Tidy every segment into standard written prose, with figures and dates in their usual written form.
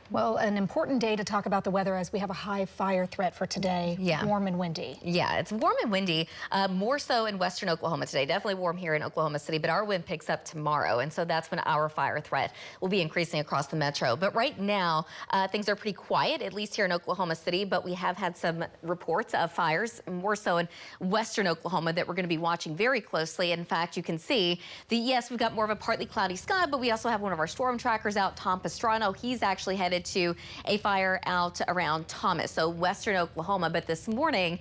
Well, an important day to talk about the weather as we have a high fire threat for today. Yeah. Warm and windy. Yeah, it's warm and windy, more so in western Oklahoma today. Definitely warm here in Oklahoma City, but our wind picks up tomorrow, and so that's when our fire threat will be increasing across the metro. But right now, things are pretty quiet, at least here in Oklahoma City, but we have had some reports of fires, more so in western Oklahoma, that we're going to be watching very closely. In fact, you can see yes, we've got more of a partly cloudy sky, but we also have one of our storm trackers out, Tom Pastrano. He's actually headed to a fire out around Thomas, so western Oklahoma. But this morning,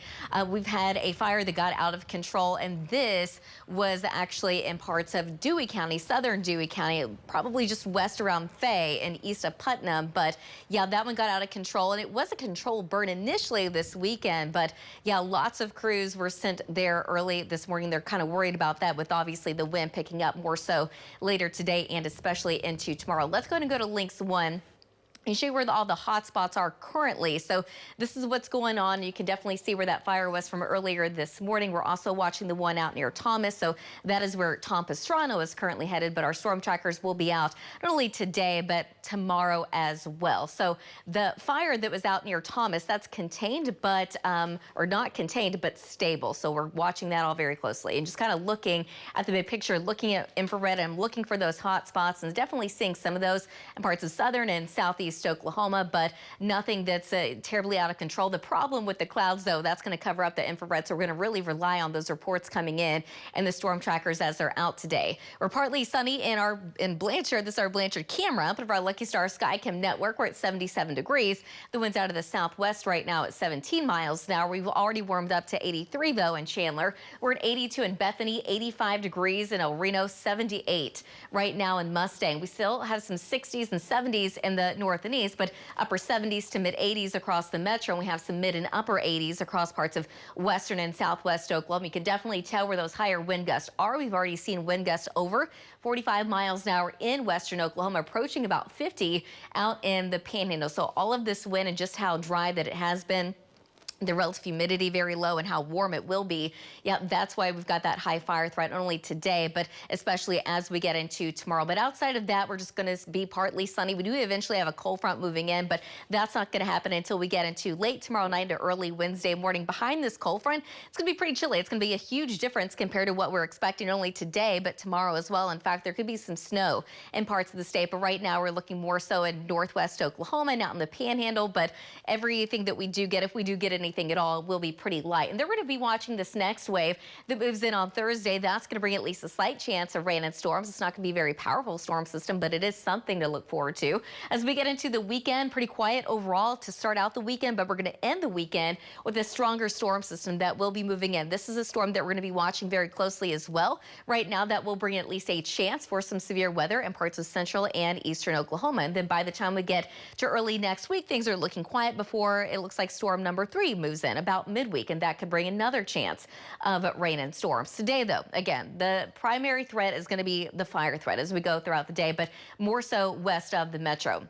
we've had a fire that got out of control, and this was actually in parts of Dewey County, southern Dewey County, probably just west around Fay and east of Putnam. But yeah, that one got out of control, and it was a controlled burn initially this weekend. But yeah, lots of crews were sent there early this morning. They're kind of worried about that, with obviously the wind picking up more so later today and especially into tomorrow. Let's go ahead and go to Links 1 and show you where all the hot spots are currently. So this is what's going on. You can definitely see where that fire was from earlier this morning. We're also watching the one out near Thomas. So that is where Tom Pastrano is currently headed, but our storm trackers will be out not only today, but tomorrow as well. So the fire that was out near Thomas, that's contained, but, or not contained, but stable. So we're watching that all very closely and just kind of looking at the big picture, looking at infrared. I'm looking for those hot spots and definitely seeing some of those in parts of southern and southeast Oklahoma, but nothing that's terribly out of control. The problem with the clouds, though, that's going to cover up the infrared, so we're going to really rely on those reports coming in and the storm trackers as they're out today. We're partly sunny in Blanchard. This is our Blanchard camera, but of our Lucky Star Skycam network, we're at 77 degrees. The wind's out of the southwest right now at 17 miles an hour. We've already warmed up to 83, though, in Chandler. We're at 82 in Bethany, 85 degrees in El Reno, 78 right now in Mustang. We still have some 60s and 70s in the north and east, but upper 70s to mid 80s across the metro. And we have some mid and upper 80s across parts of western and southwest Oklahoma. You can definitely tell where those higher wind gusts are. We've already seen wind gusts over 45 miles an hour in western Oklahoma, approaching about 50 out in the Panhandle. So all of this wind and just how dry that it has been, the relative humidity very low, and how warm it will be. Yeah, that's why we've got that high fire threat, not only today, but especially as we get into tomorrow. But outside of that, we're just going to be partly sunny. We do eventually have a cold front moving in, but that's not going to happen until we get into late tomorrow night to early Wednesday morning. Behind this cold front, it's going to be pretty chilly. It's going to be a huge difference compared to what we're expecting, not only today, but tomorrow as well. In fact, there could be some snow in parts of the state, but right now we're looking more so in northwest Oklahoma and out in the Panhandle. But everything that we do get, if we do get anything at all, will be pretty light. And they're going to be watching this next wave that moves in on Thursday. That's going to bring at least a slight chance of rain and storms. It's not going to be a very powerful storm system, but it is something to look forward to. As we get into the weekend, pretty quiet overall to start out the weekend, but we're going to end the weekend with a stronger storm system that will be moving in. This is a storm that we're going to be watching very closely as well. Right now, that will bring at least a chance for some severe weather in parts of central and eastern Oklahoma. And then by the time we get to early next week, things are looking quiet before it looks like storm number 3 moves in about midweek, and that could bring another chance of rain and storms. Today, though, again, the primary threat is going to be the fire threat as we go throughout the day, but more so west of the metro.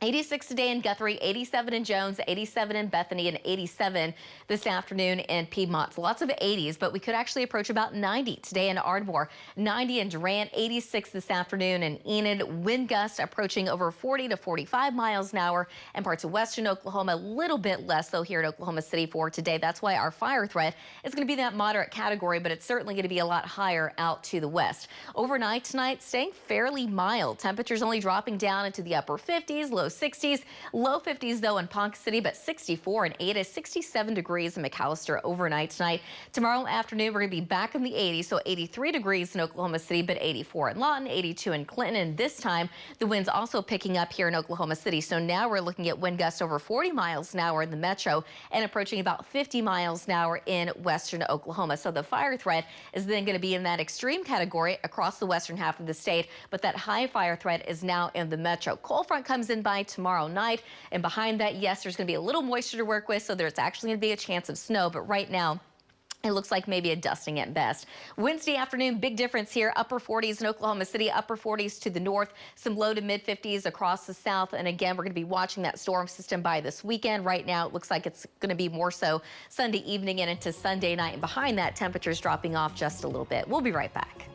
86 today in Guthrie, 87 in Jones, 87 in Bethany, and 87 this afternoon in Piedmont. So lots of 80s, but we could actually approach about 90 today in Ardmore, 90 in Durant, 86 this afternoon in Enid. Wind gusts approaching over 40 to 45 miles an hour in parts of western Oklahoma. A little bit less, though, here in Oklahoma City for today. That's why our fire threat is going to be that moderate category, but it's certainly going to be a lot higher out to the west. Overnight tonight, staying fairly mild. Temperatures only dropping down into the upper 50s, low 60s, low 50s, though, in Ponca City, but 64 in Ada, 67 degrees in McAllister overnight tonight. Tomorrow afternoon, we're going to be back in the 80s, so 83 degrees in Oklahoma City, but 84 in Lawton, 82 in Clinton. And this time, the wind's also picking up here in Oklahoma City. So now we're looking at wind gusts over 40 miles an hour in the metro and approaching about 50 miles an hour in western Oklahoma. So the fire threat is then going to be in that extreme category across the western half of the state, but that high fire threat is now in the metro. Cold front comes in by tomorrow night, and behind that, yes, there's going to be a little moisture to work with, so there's actually going to be a chance of snow, but right now it looks like maybe a dusting at best. Wednesday afternoon, big difference here. Upper 40s in Oklahoma City, upper 40s to the north, some low to mid 50s across the south. And again, we're going to be watching that storm system by this weekend. Right now, it looks like it's going to be more so Sunday evening and into Sunday night. And behind that, temperatures dropping off just a little bit. We'll be right back.